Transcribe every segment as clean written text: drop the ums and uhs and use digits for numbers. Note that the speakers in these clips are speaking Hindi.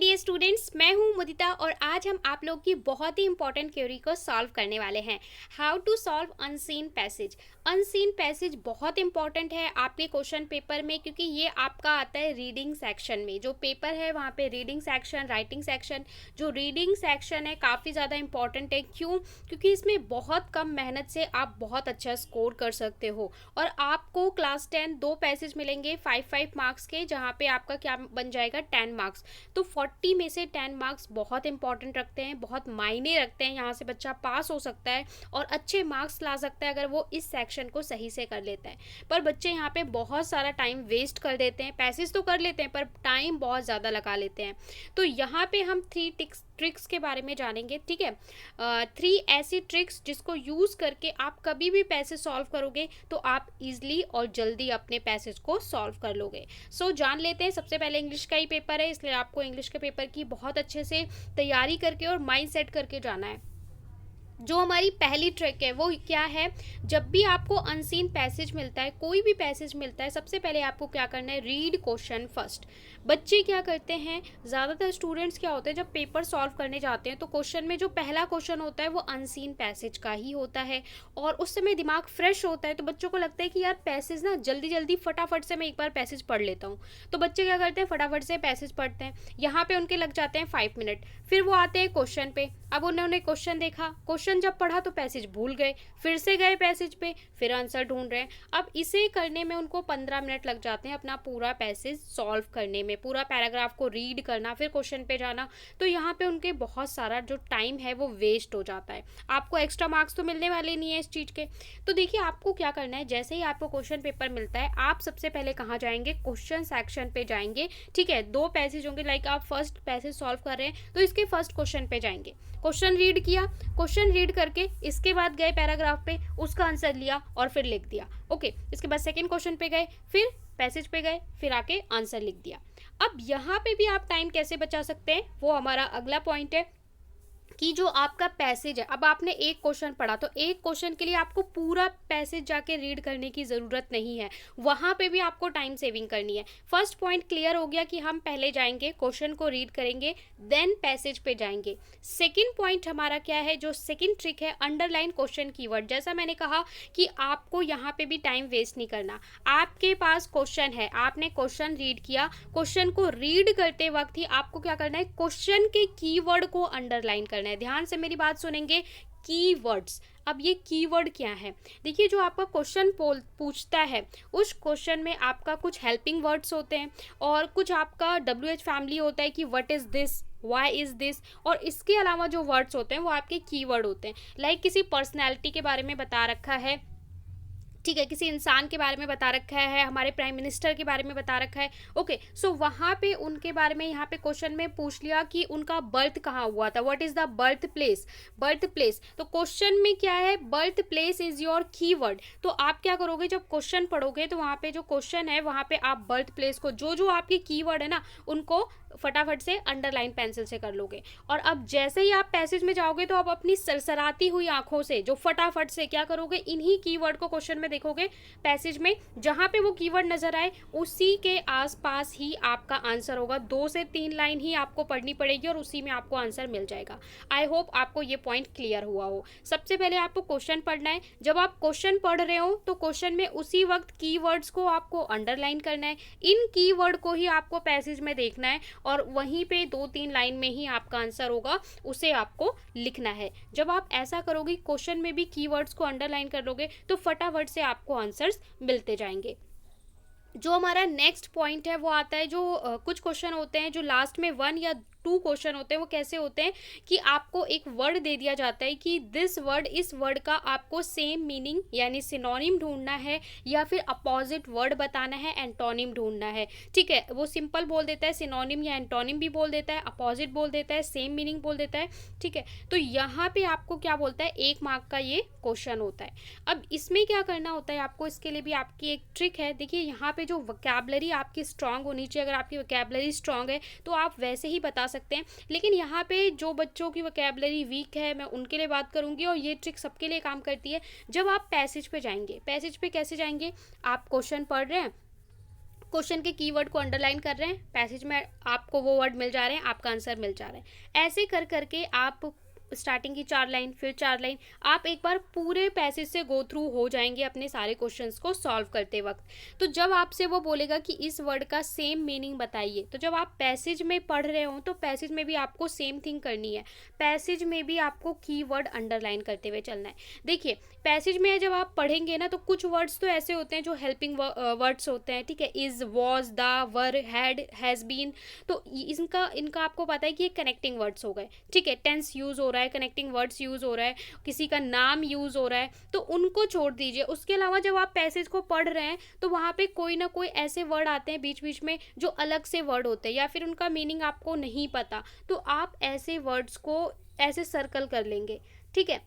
डियर स्टूडेंट्स, मैं हूं मुदिता और आज हम आप लोग की बहुत ही इंपॉर्टेंट क्वेरी को सॉल्व करने वाले हैं। How to solve unseen passage. Unseen passage बहुत इंपॉर्टेंट है आपके क्वेश्चन पेपर में, क्योंकि ये आपका आता है रीडिंग सेक्शन में। जो पेपर है वहाँ पे रीडिंग सेक्शन, राइटिंग सेक्शन। जो रीडिंग सेक्शन है काफ़ी ज़्यादा इंपॉर्टेंट है। क्यों? क्योंकि इसमें बहुत कम मेहनत से आप बहुत अच्छा स्कोर कर सकते हो। और आपको क्लास 10 दो पैसेज मिलेंगे 5-5 मार्क्स के, जहाँ पे आपका क्या बन जाएगा 10 मार्क्स। तो 40 में से 10 मार्क्स बहुत इंपॉर्टेंट रखते हैं, बहुत मायने रखते हैं। यहाँ से बच्चा पास हो सकता है और अच्छे मार्क्स ला सकता है अगर वो इस सेक्शन को सही से कर लेता है। पर बच्चे यहाँ पे बहुत सारा टाइम वेस्ट कर देते हैं। पैसेज तो कर लेते हैं पर टाइम बहुत ज़्यादा लगा लेते हैं। तो यहाँ पे हम 3 ट्रिक्स के बारे में जानेंगे, ठीक है। 3 ऐसी ट्रिक्स जिसको यूज़ करके आप कभी भी पैसेज सॉल्व करोगे तो आप इजली और जल्दी अपने पैसेज को सॉल्व कर लोगे। सो जान लेते हैं। सबसे पहले इंग्लिश का ही पेपर है, इसलिए आपको इंग्लिश के पेपर की बहुत अच्छे से तैयारी करके और माइंड सेट करके जाना है। जो हमारी पहली ट्रिक है वो क्या है, जब भी आपको अनसीन पैसेज मिलता है, कोई भी पैसेज मिलता है, सबसे पहले आपको क्या करना है, रीड क्वेश्चन फर्स्ट। बच्चे क्या करते हैं, ज़्यादातर स्टूडेंट्स क्या होते हैं, जब पेपर सॉल्व करने जाते हैं तो क्वेश्चन में जो पहला क्वेश्चन होता है वो अनसीन पैसेज का ही होता है। और उस समय दिमाग फ्रेश होता है तो बच्चों को लगता है कि यार पैसेज ना जल्दी जल्दी फटाफट से मैं एक बार पैसेज पढ़ लेता हूँ। तो बच्चे क्या करते हैं, फटाफट से पैसेज पढ़ते हैं। यहाँ पे उनके लग जाते हैं 5 मिनट। फिर वो आते हैं क्वेश्चन पे। अब उन्होंने क्वेश्चन देखा, क्वेश्चन जब पढ़ा तो पैसेज भूल गए, फिर से गए पैसेज पे, फिर आंसर ढूंढ रहे हैं। अब इसे करने में उनको 15 मिनट लग जाते हैं अपना पूरा पैसेज सॉल्व करने में, पूरा पैराग्राफ को रीड करना, फिर क्वेश्चन पे जाना। तो यहाँ पे उनके बहुत सारा जो टाइम है वो वेस्ट हो जाता है। आपको एक्स्ट्रा मार्क्स तो मिलने वाले नहीं है इस चीज़ के। तो देखिए आपको क्या करना है, जैसे ही आपको क्वेश्चन पेपर मिलता है आप सबसे पहले कहाँ जाएंगे, क्वेश्चन सेक्शन पे जाएंगे, ठीक है। 2 पैसेज होंगे, लाइक आप फर्स्ट पैसेज सॉल्व कर रहे हैं तो इसके फर्स्ट क्वेश्चन पे जाएंगे, क्वेश्चन रीड किया, क्वेश्चन रीड करके इसके बाद गए पैराग्राफ पे, उसका आंसर लिया और फिर लिख दिया। ओके, इसके बाद सेकंड क्वेश्चन पे गए, फिर पैसेज पे गए, फिर आके आंसर लिख दिया। अब यहाँ पे भी आप टाइम कैसे बचा सकते हैं, वो हमारा अगला पॉइंट है कि जो आपका पैसेज है, अब आपने एक क्वेश्चन पढ़ा तो एक क्वेश्चन के लिए आपको पूरा पैसेज जाके रीड करने की ज़रूरत नहीं है, वहाँ पे भी आपको टाइम सेविंग करनी है। फर्स्ट पॉइंट क्लियर हो गया कि हम पहले जाएंगे क्वेश्चन को रीड करेंगे देन पैसेज पे जाएंगे। सेकंड पॉइंट हमारा क्या है, जो सेकंड ट्रिक है, अंडरलाइन क्वेश्चन कीवर्ड। जैसा मैंने कहा कि आपको यहाँ पे भी टाइम वेस्ट नहीं करना। आपके पास क्वेश्चन है, आपने क्वेश्चन रीड किया, क्वेश्चन को रीड करते वक्त ही आपको क्या करना है, क्वेश्चन के कीवर्ड को अंडरलाइन करना है। ध्यान से मेरी बात सुनेंगे, कीवर्ड्स। अब ये कीवर्ड क्या है, देखिए जो आपका क्वेश्चन पूछता है उस क्वेश्चन में आपका कुछ हेल्पिंग वर्ड्स होते हैं और कुछ आपका WH फैमिली होता है कि what is this, why is this, और इसके अलावा जो वर्ड्स होते हैं वो आपके कीवर्ड होते हैं। लाइक किसी पर्सनैलिटी के बारे में बता रखा है, ठीक है, किसी इंसान के बारे में बता रखा है, हमारे प्राइम मिनिस्टर के बारे में बता रखा है। ओके, सो वहाँ पे उनके बारे में यहाँ पे क्वेश्चन में पूछ लिया कि उनका बर्थ कहाँ हुआ था, what is the birth place. Birth place, तो क्वेश्चन में क्या है, birth place is your keyword. तो आप क्या करोगे, जब क्वेश्चन पढ़ोगे तो वहाँ पे जो क्वेश्चन है वहाँ पे आप बर्थ प्लेस को, जो जो आपके कीवर्ड है ना, उनको फटाफट से अंडरलाइन पेंसिल से कर लोगे। और अब जैसे ही आप पैसेज में जाओगे तो आप अपनी सरसराती हुई आंखों से जो फटाफट से क्या करोगे, इन्हीं कीवर्ड को क्वेश्चन में देखोगे, पैसेज में जहाँ पे वो कीवर्ड नजर आए उसी के आसपास ही आपका आंसर होगा। 2 से 3 लाइन ही आपको पढ़नी पड़ेगी और उसी में आपको आंसर मिल जाएगा। आई होप आपको ये पॉइंट क्लियर हुआ हो। सबसे पहले आपको क्वेश्चन पढ़ना है, जब आप क्वेश्चन पढ़ रहे हो तो क्वेश्चन में उसी वक्त कीवर्ड्स को आपको अंडरलाइन करना है, इन कीवर्ड को ही आपको पैसेज में देखना है और वहीं पे 2-3 लाइन में ही आपका आंसर होगा, उसे आपको लिखना है। जब आप ऐसा करोगे, क्वेश्चन में भी कीवर्ड्स को अंडरलाइन कर लोगे तो फटाफट से आपको आंसर्स मिलते जाएंगे। जो हमारा नेक्स्ट पॉइंट है वो आता है, जो कुछ क्वेश्चन होते हैं जो लास्ट में 1 या 2 क्वेश्चन होते हैं, वो कैसे होते हैं कि आपको एक वर्ड दे दिया जाता है कि दिस वर्ड, इस वर्ड का आपको सेम मीनिंग यानी सिनोनिम ढूंढना है या फिर अपोजिट वर्ड बताना है, एंटोनिम ढूंढना है, ठीक है। वो सिंपल बोल देता है, सिनोनिम या एंटोनिम भी बोल देता है, अपोजिट बोल देता है, सेम मीनिंग बोल देता है, ठीक है। तो यहाँ पे आपको क्या बोलता है, 1 मार्क का ये क्वेश्चन होता है। अब इसमें क्या करना होता है आपको, इसके लिए भी आपकी एक ट्रिक है। देखिए यहाँ पे जो वोकैबुलरी आपकी स्ट्रांग होनी चाहिए, अगर आपकी वोकैबुलरी स्ट्रांग है तो आप वैसे ही बता सकते हैं, लेकिन यहाँ पे जो बच्चों की वोकैबुलरी वीक है मैं उनके लिए बात करूँगी और ये ट्रिक सबके लिए काम करती है। जब आप पैसेज पे जाएंगे, पैसेज पे कैसे जाएंगे, आप क्वेश्चन पढ़ रहे हैं, क्वेश्चन के कीवर्ड को अंडरलाइन कर रहे हैं, पैसेज में आपको वो वर्ड मिल जा रहे हैं, आपका आंसर मिल जा रहा है। ऐसे कर करके आप स्टार्टिंग की 4 लाइन, फिर 4 लाइन, आप एक बार पूरे पैसेज से गो थ्रू हो जाएंगे अपने सारे क्वेश्चंस को सॉल्व करते वक्त। तो जब आपसे वो बोलेगा कि इस वर्ड का सेम मीनिंग बताइए, तो जब आप पैसेज में पढ़ रहे हो तो पैसेज में भी आपको सेम थिंग करनी है, पैसेज में भी आपको कीवर्ड अंडरलाइन करते हुए चलना है। देखिए पैसेज में जब आप पढ़ेंगे ना, तो कुछ वर्ड्स तो ऐसे होते हैं जो हेल्पिंग वर्ड्स होते हैं, ठीक है, is, was, the, were, had, has been, तो इनका आपको पता है कि ये कनेक्टिंग वर्ड्स हो गए, ठीक है, टेंस यूज़ हो रहा है, कनेक्टिंग वर्ड्स यूज़ हो रहा है, किसी का नाम यूज़ हो रहा है, तो उनको छोड़ दीजिए। उसके अलावा जब आप पैसेज को पढ़ रहे हैं तो वहाँ पे कोई ना कोई ऐसे वर्ड आते हैं बीच बीच में जो अलग से वर्ड होते हैं या फिर उनका मीनिंग आपको नहीं पता, तो आप ऐसे वर्ड्स को ऐसे सर्कल कर लेंगे, ठीक है,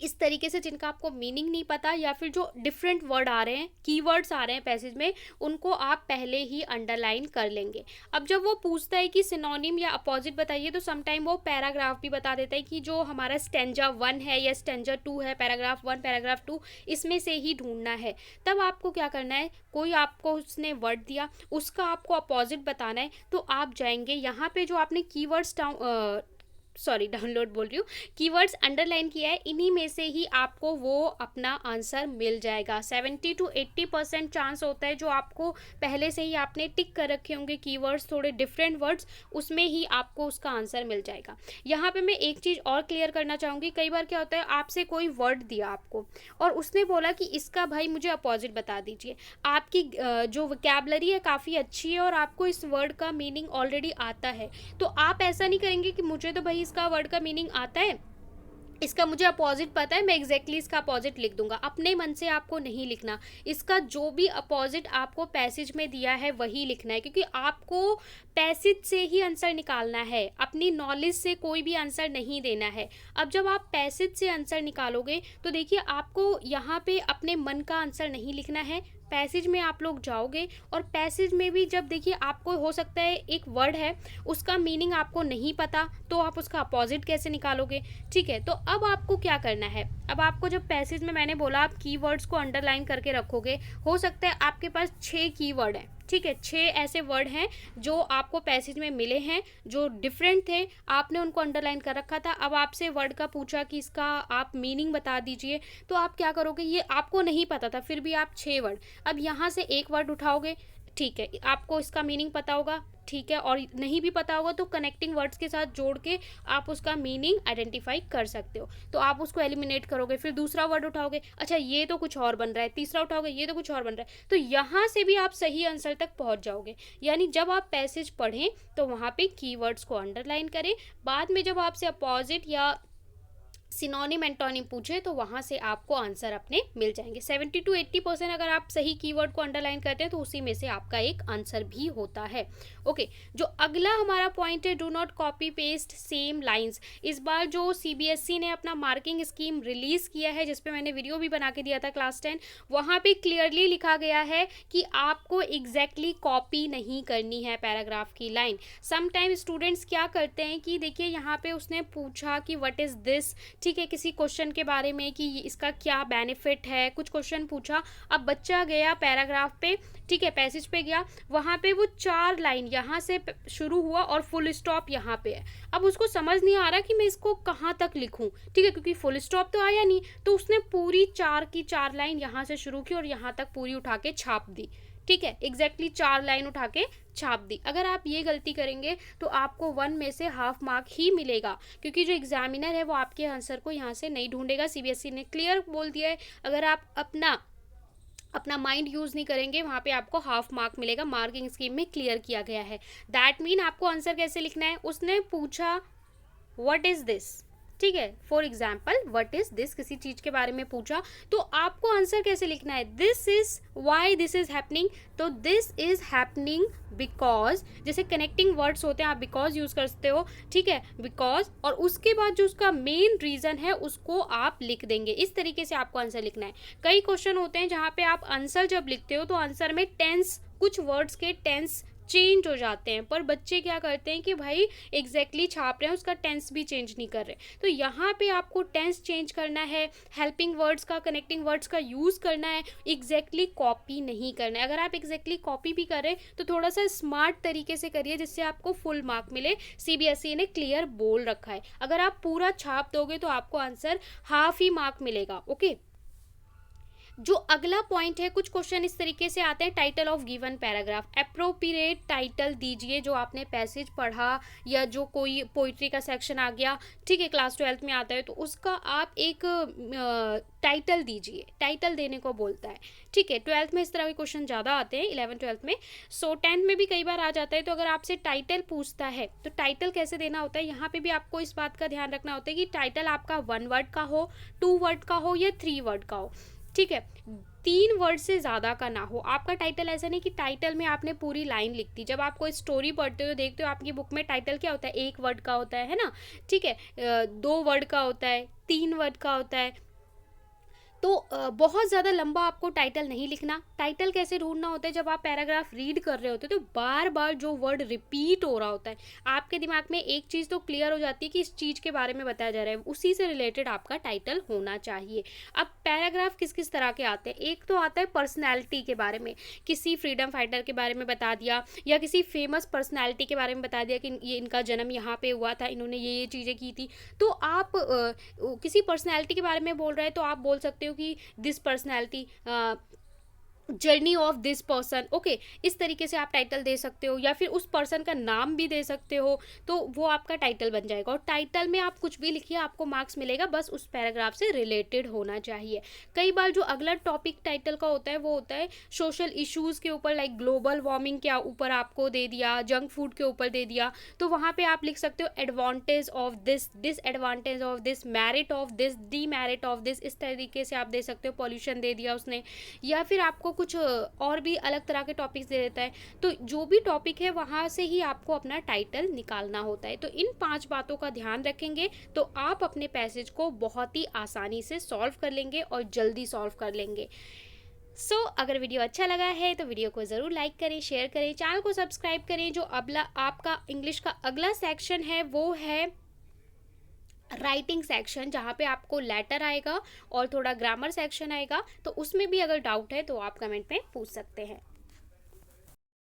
इस तरीके से, जिनका आपको मीनिंग नहीं पता या फिर जो डिफरेंट वर्ड आ रहे हैं, कीवर्ड्स आ रहे हैं पैसेज में, उनको आप पहले ही अंडरलाइन कर लेंगे। अब जब वो पूछता है कि सिनोनिम या अपोजिट बताइए, तो समटाइम वो पैराग्राफ भी बता देता है कि जो हमारा स्टेंजा 1 है या स्टेंजा 2 है, पैराग्राफ 1 पैराग्राफ 2, इसमें से ही ढूंढना है। तब आपको क्या करना है, कोई आपको उसने वर्ड दिया, उसका आपको अपोजिट बताना है, तो आप जाएंगे यहाँ पे जो आपने कीवर्ड्स डाउनलोड बोल रही हूँ, कीवर्ड्स अंडरलाइन किया है, इन्हीं में से ही आपको वो अपना आंसर मिल जाएगा। 70 to 80% चांस होता है, जो आपको पहले से ही आपने टिक कर रखे होंगे कीवर्ड्स, थोड़े डिफरेंट वर्ड्स, उसमें ही आपको उसका आंसर मिल जाएगा। यहाँ पे मैं एक चीज़ और क्लियर करना चाहूँगी, कई बार क्या होता है, आपसे कोई वर्ड दिया आपको और उसने बोला कि इसका भाई मुझे अपोजिट बता दीजिए। आपकी जो वोकैबुलरी है काफ़ी अच्छी है और आपको इस वर्ड का मीनिंग ऑलरेडी आता है, तो आप ऐसा नहीं करेंगे कि मुझे तो भाई इसका वर्ड का मीनिंग आता है, इसका मुझे अपोजिट पता है, मैं एग्जैक्टली इसका अपोजिट लिख दूंगा। अपने मन से आपको नहीं लिखना, इसका जो भी अपोजिट आपको पैसेज में दिया है वही लिखना है, क्योंकि आपको पैसेज से ही आंसर निकालना है, अपनी नॉलेज से कोई भी आंसर नहीं देना है। अब जब आप पैसेज से आंसर निकालोगे तो देखिए आपको यहाँ पे अपने मन का आंसर नहीं लिखना है, पैसेज में आप लोग जाओगे और पैसेज में भी जब देखिए आपको हो सकता है एक वर्ड है उसका मीनिंग आपको नहीं पता, तो आप उसका अपोजिट कैसे निकालोगे, ठीक है। तो अब आपको क्या करना है, अब आपको जब पैसेज में मैंने बोला आप कीवर्ड्स को अंडरलाइन करके रखोगे, हो सकता है आपके पास 6 कीवर्ड हैं, ठीक है, 6 ऐसे वर्ड हैं जो आपको पैसेज में मिले हैं, जो डिफरेंट थे, आपने उनको अंडरलाइन कर रखा था। अब आपसे वर्ड का पूछा कि इसका आप मीनिंग बता दीजिए, तो आप क्या करोगे, ये आपको नहीं पता था फिर भी आप 6 वर्ड, अब यहाँ से एक वर्ड उठाओगे, ठीक है, आपको इसका मीनिंग पता होगा, ठीक है, और नहीं भी पता होगा तो कनेक्टिंग वर्ड्स के साथ जोड़ के आप उसका मीनिंग आइडेंटिफाई कर सकते हो, तो आप उसको एलिमिनेट करोगे, फिर दूसरा वर्ड उठाओगे, अच्छा ये तो कुछ और बन रहा है, तीसरा उठाओगे, ये तो कुछ और बन रहा है, तो यहाँ से भी आप सही आंसर तक पहुँच जाओगे। यानी जब आप पैसेज पढ़ें तो वहाँ पे कीवर्ड्स को अंडरलाइन करें, बाद में जब आपसे अपोजिट या सिनोनिम एंटोनिम पूछे तो वहाँ से आपको आंसर अपने मिल जाएंगे। 70 to 80% अगर आप सही कीवर्ड को अंडरलाइन करते हैं तो उसी में से आपका एक आंसर भी होता है। ओके, जो अगला हमारा पॉइंट है, do not copy paste same lines. इस बार जो सीबीएसई ने अपना मार्किंग स्कीम रिलीज़ किया है, जिसपे मैंने वीडियो भी बना के दिया था क्लास 10, वहाँ पे क्लियरली लिखा गया है कि आपको एग्जैक्टली कॉपी नहीं करनी है पैराग्राफ की लाइन। समटाइम स्टूडेंट्स क्या करते हैं कि देखिए यहाँ पे उसने पूछा कि व्हाट इज़ दिस, ठीक है, किसी क्वेश्चन के बारे में कि इसका क्या बेनिफिट है, कुछ क्वेश्चन पूछा, अब बच्चा गया पैराग्राफ पे, ठीक है, पैसेज पे गया, वहाँ पे वो 4 लाइन यहाँ से शुरू हुआ और फुल स्टॉप यहाँ पे है। अब उसको समझ नहीं आ रहा कि मैं इसको कहाँ तक लिखूँ, ठीक है, क्योंकि फुल स्टॉप तो आया नहीं, तो उसने पूरी 4 की 4 लाइन यहाँ से शुरू की और यहाँ तक पूरी उठा के छाप दी, ठीक है, एग्जैक्टली 4 लाइन उठा के छाप दी। अगर आप ये गलती करेंगे तो आपको 1 में से हाफ मार्क ही मिलेगा, क्योंकि जो एग्जामिनर है वो आपके आंसर को यहाँ से नहीं ढूंढेगा। सीबीएसई ने क्लियर बोल दिया है, अगर आप अपना माइंड यूज़ नहीं करेंगे वहाँ पे आपको हाफ मार्क मिलेगा, मार्किंग स्कीम में क्लियर किया गया है। दैट मीन आपको आंसर कैसे लिखना है, उसने पूछा व्हाट इज़ दिस, ठीक है, for example what is this, किसी चीज़ के बारे में पूछा, तो आपको आंसर कैसे लिखना है, this is why this is happening, तो दिस इज हैपनिंग बिकॉज, जैसे कनेक्टिंग वर्ड्स होते हैं आप बिकॉज यूज़ करते हो, ठीक है, बिकॉज, और उसके बाद जो उसका मेन रीज़न है उसको आप लिख देंगे। इस तरीके से आपको आंसर लिखना है। कई क्वेश्चन होते हैं जहाँ पे आप आंसर जब लिखते हो तो आंसर में टेंस, कुछ वर्ड्स के टेंस चेंज हो जाते हैं, पर बच्चे क्या करते हैं कि भाई एग्जैक्टली छाप रहे हैं, उसका टेंस भी चेंज नहीं कर रहे। तो यहाँ पे आपको टेंस चेंज करना है, हेल्पिंग वर्ड्स का, कनेक्टिंग वर्ड्स का यूज़ करना है, एग्जैक्टली कॉपी नहीं करना है। अगर आप एग्जैक्टली कॉपी भी करें तो थोड़ा सा स्मार्ट तरीके से करिए जिससे आपको फुल मार्क मिले। सीबीएसई ने क्लियर बोल रखा है, अगर आप पूरा छाप दोगे तो आपको आंसर हाफ ही मार्क मिलेगा। ओके, जो अगला पॉइंट है, कुछ क्वेश्चन इस तरीके से आते हैं, title of given paragraph, appropriate title दीजिए जो आपने पैसेज पढ़ा या जो कोई पोइट्री का सेक्शन आ गया, ठीक है, क्लास 12th में आता है तो उसका आप एक टाइटल दीजिए, टाइटल देने को बोलता है, ठीक है। 12th में इस तरह के क्वेश्चन ज़्यादा आते हैं, 11th 12th में। सो 10th में भी कई बार आ जाता है। तो अगर आपसे टाइटल पूछता है तो टाइटल कैसे देना होता है, यहाँ पे भी आपको इस बात का ध्यान रखना होता है कि टाइटल आपका 1 वर्ड का हो, 2 वर्ड का हो या 3 वर्ड का हो, ठीक है, 3 वर्ड से ज़्यादा का ना हो। आपका टाइटल ऐसा नहीं कि टाइटल में आपने पूरी लाइन लिख दी। जब आप कोई स्टोरी पढ़ते हो, देखते हो, आपकी बुक में टाइटल क्या होता है, 1 वर्ड का होता है ना, ठीक है, 2 वर्ड का होता है, 3 वर्ड का होता है। तो बहुत ज़्यादा लंबा आपको टाइटल नहीं लिखना। टाइटल कैसे ढूंढना होता है, जब आप पैराग्राफ रीड कर रहे होते हो तो बार बार जो वर्ड रिपीट हो रहा होता है, आपके दिमाग में एक चीज़ तो क्लियर हो जाती है कि इस चीज़ के बारे में बताया जा रहा है, उसी से रिलेटेड आपका टाइटल होना चाहिए। अब पैराग्राफ किस किस तरह के आते हैं, एक तो आता है पर्सनैलिटी के बारे में, किसी फ्रीडम फाइटर के बारे में बता दिया या किसी फेमस पर्सनैलिटी के बारे में बता दिया कि ये इनका जन्म यहाँ पे हुआ था, इन्होंने ये चीज़ें की थी। तो आप किसी पर्सनैलिटी के बारे में बोल रहे हैं तो आप बोल सकते हो कि this personality, journey of this person, okay, इस तरीके से आप टाइटल दे सकते हो, या फिर उस पर्सन का नाम भी दे सकते हो, तो वो आपका टाइटल बन जाएगा। और टाइटल में आप कुछ भी लिखिए, आपको मार्क्स मिलेगा, बस उस पैराग्राफ से रिलेटेड होना चाहिए। कई बार जो अगला टॉपिक टाइटल का होता है वो होता है सोशल इश्यूज़ के ऊपर, लाइक ग्लोबल वार्मिंग के ऊपर आपको दे दिया, जंक फूड के ऊपर दे दिया, तो वहाँ पे आप लिख सकते हो advantage of this, disadvantage of this, merit of this, demerit of this, इस तरीके से आप दे सकते हो। पॉल्यूशन दे दिया उसने, या फिर आपको कुछ और भी अलग तरह के टॉपिक्स दे देता है। तो जो भी टॉपिक है वहाँ से ही आपको अपना टाइटल निकालना होता है। तो इन 5 बातों का ध्यान रखेंगे तो आप अपने पैसेज को बहुत ही आसानी से सॉल्व कर लेंगे और जल्दी सॉल्व कर लेंगे। सो अगर वीडियो अच्छा लगा है तो वीडियो को ज़रूर लाइक करें, शेयर करें, चैनल को सब्सक्राइब करें। जो अगला आपका इंग्लिश का अगला सेक्शन है वो है राइटिंग सेक्शन, जहाँ पे आपको लेटर आएगा और थोड़ा ग्रामर सेक्शन आएगा। तो उसमें भी अगर डाउट है तो आप कमेंट में पूछ सकते हैं।